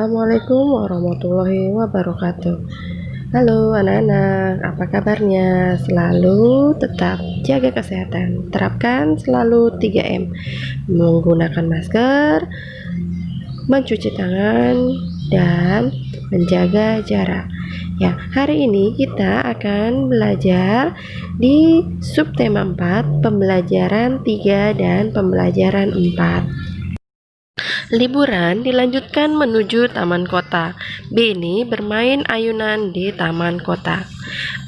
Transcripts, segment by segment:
Assalamualaikum warahmatullahi wabarakatuh. Halo anak-anak, apa kabarnya? Selalu tetap jaga kesehatan. Terapkan selalu 3M. Menggunakan masker, mencuci tangan, dan menjaga jarak. Ya, hari ini kita akan belajar di subtema 4, pembelajaran 3 dan pembelajaran 4. Liburan dilanjutkan menuju taman kota. Benny bermain ayunan di taman kota.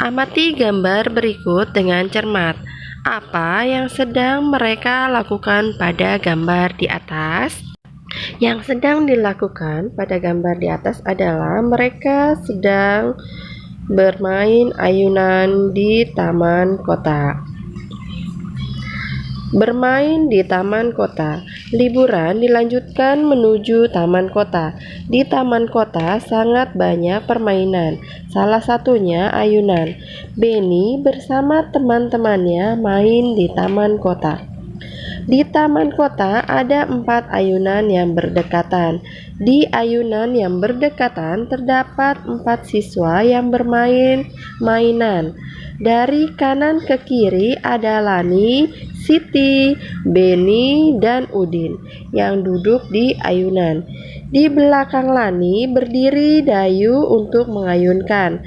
Amati gambar berikut dengan cermat. Apa yang sedang mereka lakukan pada gambar di atas? Yang sedang dilakukan pada gambar di atas adalah mereka sedang bermain ayunan di taman kota. Bermain di taman kota. Liburan dilanjutkan menuju taman kota. Di taman kota sangat banyak permainan, salah satunya ayunan. Benny bersama teman-temannya main di taman kota. Di taman kota ada 4 ayunan yang berdekatan. Di ayunan yang berdekatan terdapat 4 siswa yang bermain mainan. Dari kanan ke kiri ada Lani, Siti, Benny, dan Udin yang duduk di ayunan. Di belakang Lani berdiri Dayu untuk mengayunkan.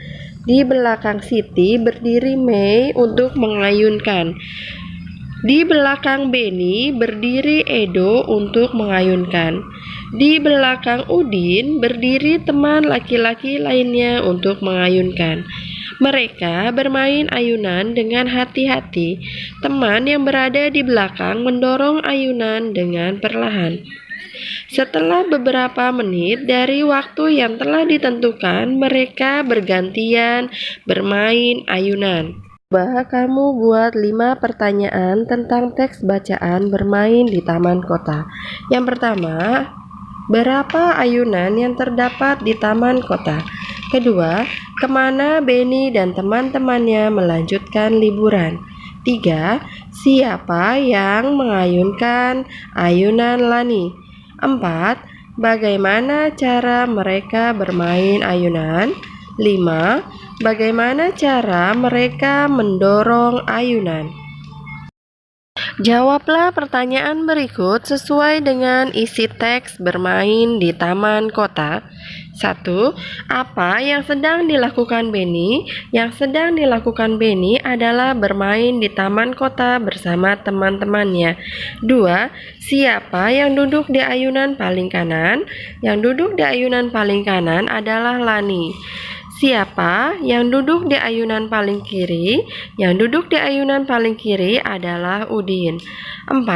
Di belakang Siti berdiri Mei untuk mengayunkan. Di belakang Benny berdiri Edo untuk mengayunkan. Di belakang Udin berdiri teman laki-laki lainnya untuk mengayunkan. Mereka bermain ayunan dengan hati-hati. Teman yang berada di belakang mendorong ayunan dengan perlahan. Setelah beberapa menit dari waktu yang telah ditentukan, mereka bergantian bermain ayunan. Coba kamu buat 5 pertanyaan tentang teks bacaan bermain di taman kota. Yang pertama, berapa ayunan yang terdapat di taman kota? Kedua, kemana Benny dan teman-temannya melanjutkan liburan? 3. Siapa yang mengayunkan ayunan Lani? 4. Bagaimana cara mereka bermain ayunan? 5. Bagaimana cara mereka mendorong ayunan? Jawablah pertanyaan berikut sesuai dengan isi teks bermain di taman kota. 1. Apa yang sedang dilakukan Benny? Yang sedang dilakukan Benny adalah bermain di taman kota bersama teman-temannya. 2. Siapa yang duduk di ayunan paling kanan? Yang duduk di ayunan paling kanan adalah Lani. Siapa yang duduk di ayunan paling kiri? Yang duduk di ayunan paling kiri adalah Udin. 4.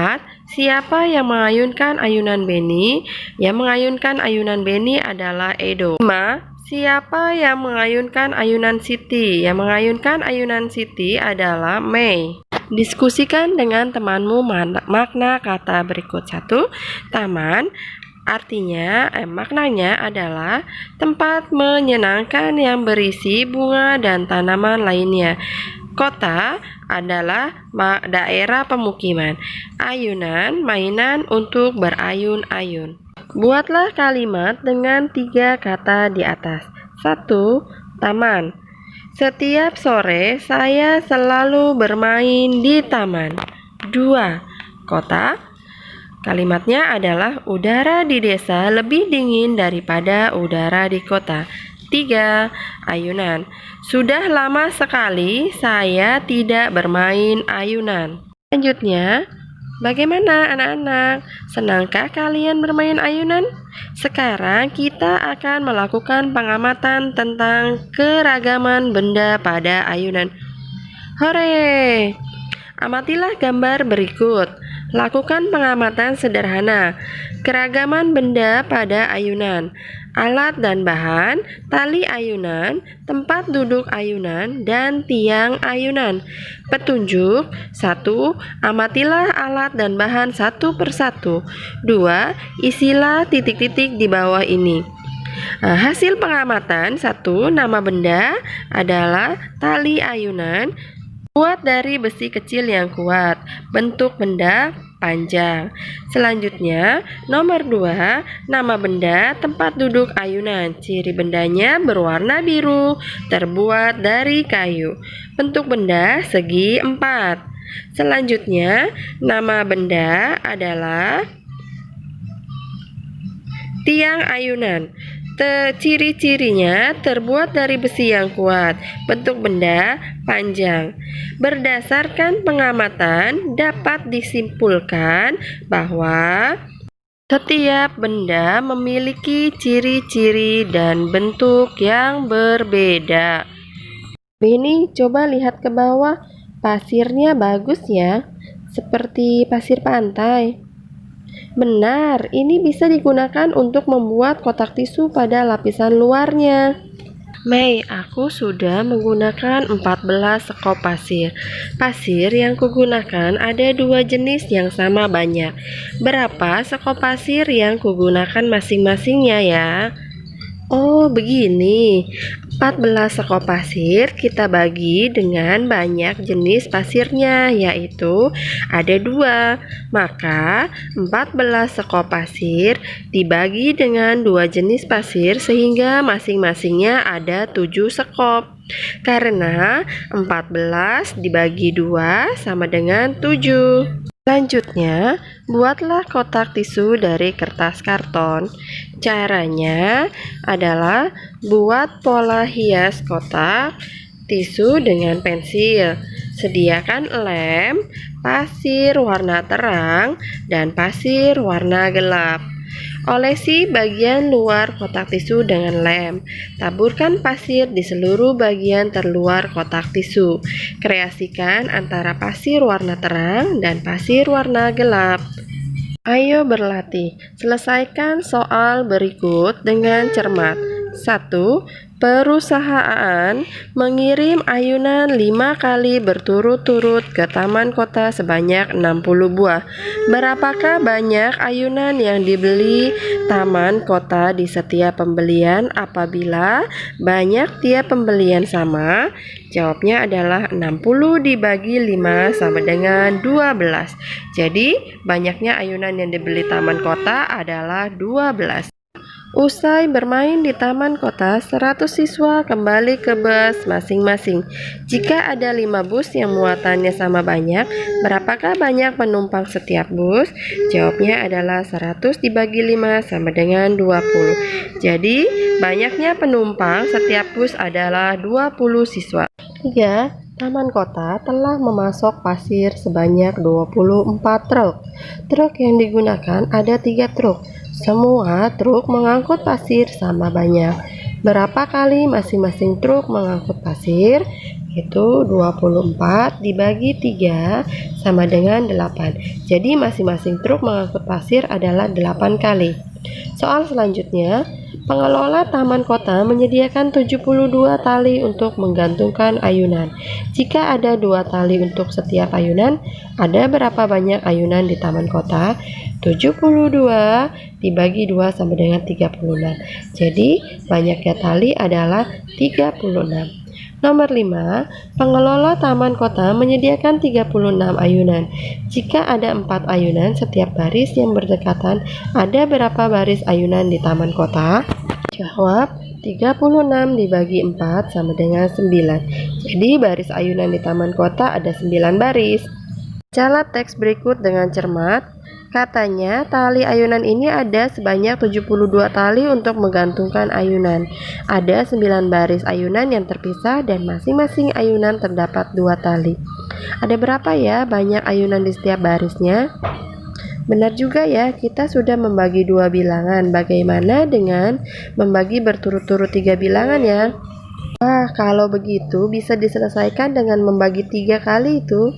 Siapa yang mengayunkan ayunan Benny? Yang mengayunkan ayunan Benny adalah Edo. 5. Siapa yang mengayunkan ayunan Siti? Yang mengayunkan ayunan Siti adalah Mei. Diskusikan dengan temanmu makna kata berikut. 1. Taman. Artinya, maknanya adalah tempat menyenangkan yang berisi bunga dan tanaman lainnya. Kota adalah daerah pemukiman. Ayunan, mainan untuk berayun-ayun. Buatlah kalimat dengan 3 kata di atas. 1. Taman. Setiap sore saya selalu bermain di taman. 2. Kota. Kalimatnya adalah udara di desa lebih dingin daripada udara di kota. 3. Ayunan. Sudah lama sekali saya tidak bermain ayunan. Selanjutnya, bagaimana anak-anak? Senangkah kalian bermain ayunan? Sekarang kita akan melakukan pengamatan tentang keragaman benda pada ayunan. Hore! Amatilah gambar berikut. Lakukan pengamatan sederhana. Keragaman benda pada ayunan. Alat dan bahan, tali ayunan, tempat duduk ayunan, dan tiang ayunan. Petunjuk. 1. Amatilah alat dan bahan satu persatu. 2. Isilah titik-titik di bawah ini. Hasil pengamatan. 1. Nama benda adalah tali ayunan. Buat dari besi kecil yang kuat. Bentuk benda panjang. Selanjutnya, nomor 2, nama benda, tempat duduk ayunan. Ciri bendanya berwarna biru, terbuat dari kayu. Bentuk benda segi 4. Selanjutnya, nama benda adalah tiang ayunan. Ciri-cirinya terbuat dari besi yang kuat. Bentuk benda panjang. Berdasarkan pengamatan, dapat disimpulkan bahwa setiap benda memiliki ciri-ciri dan bentuk yang berbeda. Beni, coba lihat ke bawah. Pasirnya bagus ya, seperti pasir pantai. Benar, ini bisa digunakan untuk membuat kotak tisu pada lapisan luarnya. Mei, aku sudah menggunakan 14 sekop pasir. Pasir yang kugunakan ada 2 jenis yang sama banyak. Berapa sekop pasir yang kugunakan masing-masingnya ya? Oh, begini. 14 sekop pasir kita bagi dengan banyak jenis pasirnya, yaitu ada 2. Maka 14 sekop pasir dibagi dengan 2 jenis pasir sehingga masing-masingnya ada 7 sekop. Karena 14 dibagi 2 sama dengan 7. Selanjutnya, buatlah kotak tisu dari kertas karton. Caranya adalah buat pola hias kotak tisu dengan pensil. Sediakan lem, pasir warna terang, dan pasir warna gelap. Olesi bagian luar kotak tisu dengan lem. Taburkan pasir di seluruh bagian terluar kotak tisu. Kreasikan antara pasir warna terang dan pasir warna gelap. Ayo berlatih. Selesaikan soal berikut dengan cermat. 1. Perusahaan mengirim ayunan 5 kali berturut-turut ke taman kota sebanyak 60 buah. Berapakah banyak ayunan yang dibeli taman kota di setiap pembelian apabila banyak tiap pembelian sama? Jawabnya adalah 60 dibagi 5 sama dengan 12. Jadi, banyaknya ayunan yang dibeli taman kota adalah 12. Usai bermain di taman kota, 100 siswa kembali ke bus masing-masing. Jika ada 5 bus yang muatannya sama banyak, berapakah banyak penumpang setiap bus? Jawabnya adalah 100 dibagi 5 sama dengan 20. Jadi, banyaknya penumpang setiap bus adalah 20 siswa. 3. Taman kota telah memasok pasir sebanyak 24 truk. Truk yang digunakan ada 3 truk. Semua truk mengangkut pasir sama banyak. Berapa kali masing-masing truk mengangkut pasir? Itu 24 dibagi 3 sama dengan 8. Jadi masing-masing truk mengangkut pasir adalah 8 kali. Soal selanjutnya, pengelola taman kota menyediakan 72 tali untuk menggantungkan ayunan. Jika ada 2 tali untuk setiap ayunan, ada berapa banyak ayunan di taman kota? 72 dibagi 2 sama dengan 36. Jadi, banyaknya tali adalah 36. Nomor 5, pengelola taman kota menyediakan 36 ayunan. Jika ada 4 ayunan setiap baris yang berdekatan, ada berapa baris ayunan di taman kota? Jawab, 36 dibagi 4 sama dengan 9. Jadi baris ayunan di taman kota ada 9 baris. Bacalah teks berikut dengan cermat. Katanya, tali ayunan ini ada sebanyak 72 tali untuk menggantungkan ayunan. Ada 9 baris ayunan yang terpisah dan masing-masing ayunan terdapat 2 tali. Ada berapa ya banyak ayunan di setiap barisnya? Benar juga ya, kita sudah membagi 2 bilangan. Bagaimana dengan membagi berturut-turut 3 bilangan ya? Kalau begitu bisa diselesaikan dengan membagi 3 kali itu.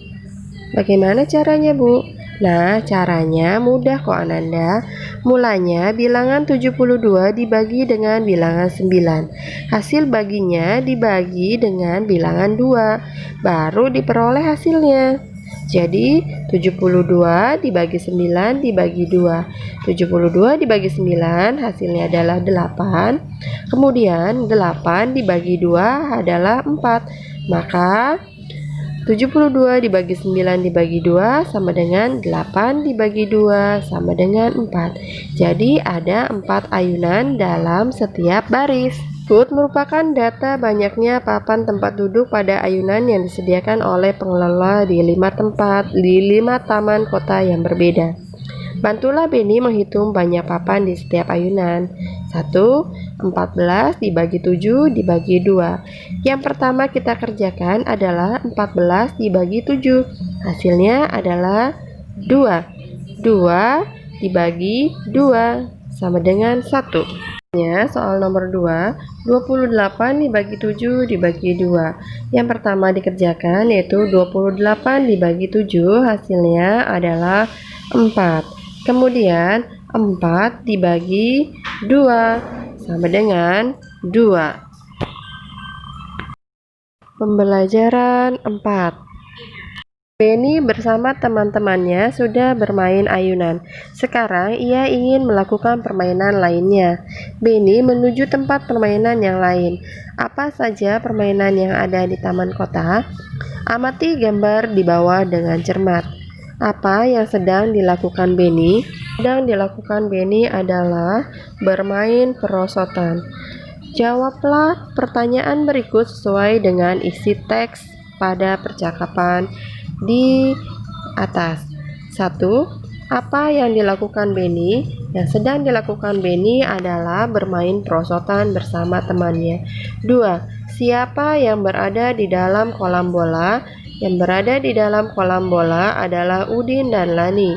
Bagaimana caranya, Bu? Nah, caranya mudah kok Ananda. Mulanya bilangan 72 dibagi dengan bilangan 9. Hasil baginya dibagi dengan bilangan 2. Baru diperoleh hasilnya. Jadi, 72 dibagi 9 dibagi 2. 72 dibagi 9 hasilnya adalah 8. Kemudian 8 dibagi 2 adalah 4. Maka 72 dibagi 9 dibagi 2 sama dengan 8 dibagi 2 sama dengan 4. Jadi ada 4 ayunan dalam setiap baris. Berikut merupakan data banyaknya papan tempat duduk pada ayunan yang disediakan oleh pengelola di 5 taman kota yang berbeda. Bantulah Beni menghitung banyak papan di setiap ayunan. 1. 14 dibagi 7 dibagi 2. Yang pertama kita kerjakan adalah 14 dibagi 7. Hasilnya adalah 2. 2 dibagi 2 sama dengan 1. Soal nomor 2, 28 dibagi 7 dibagi 2. Yang pertama dikerjakan yaitu 28 dibagi 7, hasilnya adalah 4. Kemudian 4 dibagi 2 sama dengan 2. Pembelajaran 4. Beni bersama teman-temannya sudah bermain ayunan. Sekarang ia ingin melakukan permainan lainnya. Beni menuju tempat permainan yang lain. Apa saja permainan yang ada di taman kota? Amati gambar di bawah dengan cermat. Apa yang sedang dilakukan Beni? Sedang dilakukan Beni adalah bermain perosotan. Jawablah pertanyaan berikut sesuai dengan isi teks pada percakapan di atas. 1. Apa yang dilakukan Beni? Yang sedang dilakukan Beni adalah bermain perosotan bersama temannya. 2. Siapa yang berada di dalam kolam bola? Yang berada di dalam kolam bola adalah Udin dan Lani.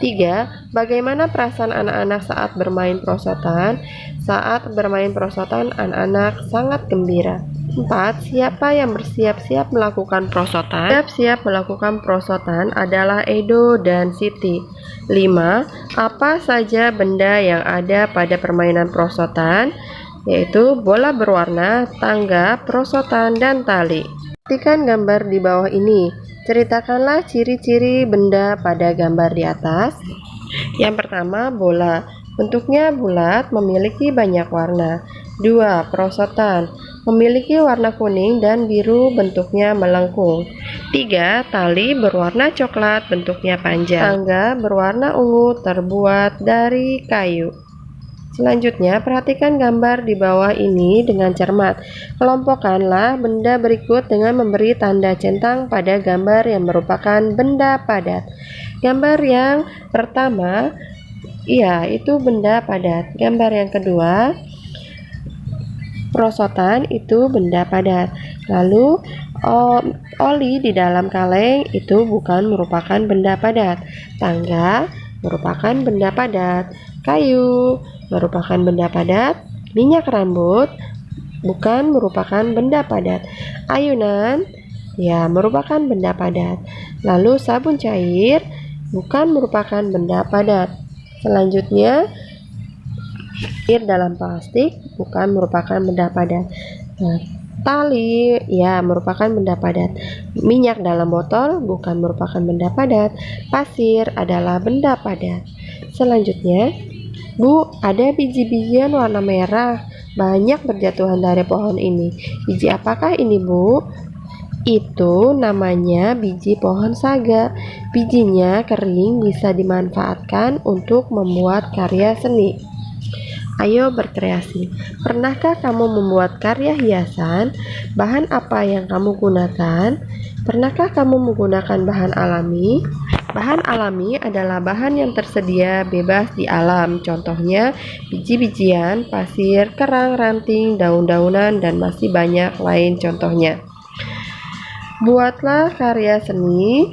3. Bagaimana perasaan anak-anak saat bermain perosotan? Saat bermain perosotan, anak-anak sangat gembira. 4. Siapa yang bersiap-siap melakukan perosotan? Siap-siap melakukan perosotan adalah Edo dan Siti. 5. Apa saja benda yang ada pada permainan perosotan? Yaitu bola berwarna, tangga, perosotan, dan tali. Perhatikan gambar di bawah ini. Ceritakanlah ciri-ciri benda pada gambar di atas. Yang pertama, bola. Bentuknya bulat, memiliki banyak warna. 2. Perosotan. Memiliki warna kuning dan biru, bentuknya melengkung. 3. Tali berwarna coklat, bentuknya panjang. Tangga berwarna ungu, terbuat dari kayu. Selanjutnya, perhatikan gambar di bawah ini dengan cermat. Kelompokkanlah benda berikut dengan memberi tanda centang pada gambar yang merupakan benda padat. Gambar yang pertama, itu benda padat. Gambar yang kedua, perosotan, itu benda padat. Lalu oli di dalam kaleng itu bukan merupakan benda padat. Tangga merupakan benda padat. Kayu merupakan benda padat. Minyak rambut bukan merupakan benda padat. Ayunan merupakan benda padat. Lalu sabun cair bukan merupakan benda padat. Selanjutnya, air dalam plastik bukan merupakan benda padat. Tali merupakan benda padat. Minyak dalam botol bukan merupakan benda padat. Pasir adalah benda padat. Selanjutnya, Bu, ada biji-bijian warna merah banyak berjatuhan dari pohon ini. Biji apakah ini, Bu? Itu namanya biji pohon saga. Bijinya kering, bisa dimanfaatkan untuk membuat karya seni. Ayo berkreasi. Pernahkah kamu membuat karya hiasan? Bahan apa yang kamu gunakan? Pernahkah kamu menggunakan bahan alami? Bahan alami adalah bahan yang tersedia bebas di alam. Contohnya biji-bijian, pasir, kerang, ranting, daun-daunan, dan masih banyak lain contohnya. Buatlah karya seni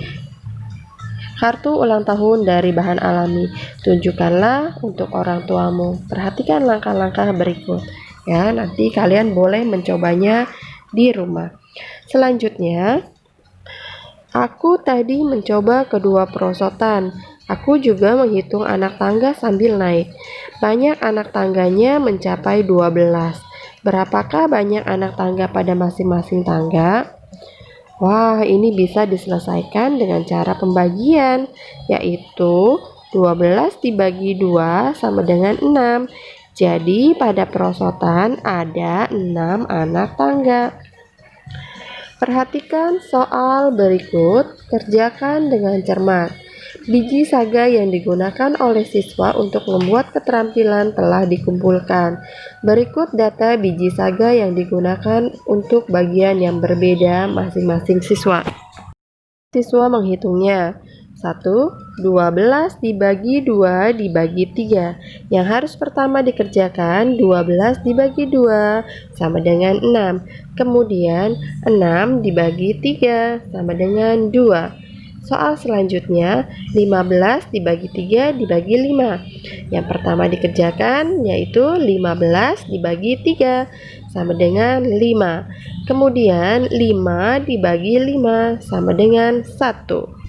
kartu ulang tahun dari bahan alami. Tunjukkanlah untuk orang tuamu. Perhatikan langkah-langkah berikut. Nanti kalian boleh mencobanya di rumah. Selanjutnya, aku tadi mencoba kedua perosotan. Aku juga menghitung anak tangga sambil naik. Banyak anak tangganya mencapai 12. Berapakah banyak anak tangga pada masing-masing tangga? Wah, ini bisa diselesaikan dengan cara pembagian, yaitu 12 dibagi 2 sama dengan 6. Jadi pada perosotan ada 6 anak tangga. Perhatikan soal berikut, kerjakan dengan cermat. Biji saga yang digunakan oleh siswa untuk membuat keterampilan telah dikumpulkan. Berikut data biji saga yang digunakan untuk bagian yang berbeda masing-masing siswa. Siswa menghitungnya. 1, 12 dibagi 2 dibagi 3. Yang harus pertama dikerjakan 12 dibagi 2 sama dengan 6. Kemudian 6 dibagi 3 sama dengan 2. Soal selanjutnya 15 dibagi 3 dibagi 5. Yang pertama dikerjakan yaitu 15 dibagi 3 sama dengan 5. Kemudian 5 dibagi 5 sama dengan 1.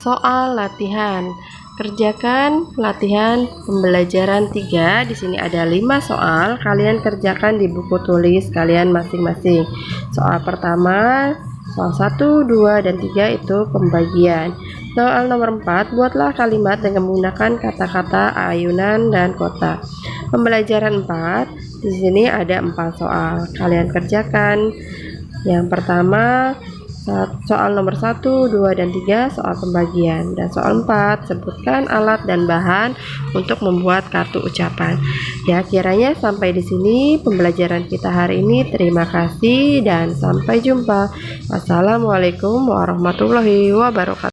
Soal latihan. Kerjakan latihan pembelajaran 3. Di sini ada 5 soal. Kalian kerjakan di buku tulis kalian masing-masing. Soal pertama, soal 1, 2, dan 3 itu pembagian. Soal nomor 4, buatlah kalimat dengan menggunakan kata-kata ayunan dan kota. Pembelajaran 4, di sini ada 4 soal. Kalian kerjakan. Yang pertama, soal nomor 1, 2, dan 3 soal pembagian. Dan soal 4, sebutkan alat dan bahan untuk membuat kartu ucapan. Ya, kiranya sampai di sini pembelajaran kita hari ini. Terima kasih dan sampai jumpa. Wassalamualaikum warahmatullahi wabarakatuh.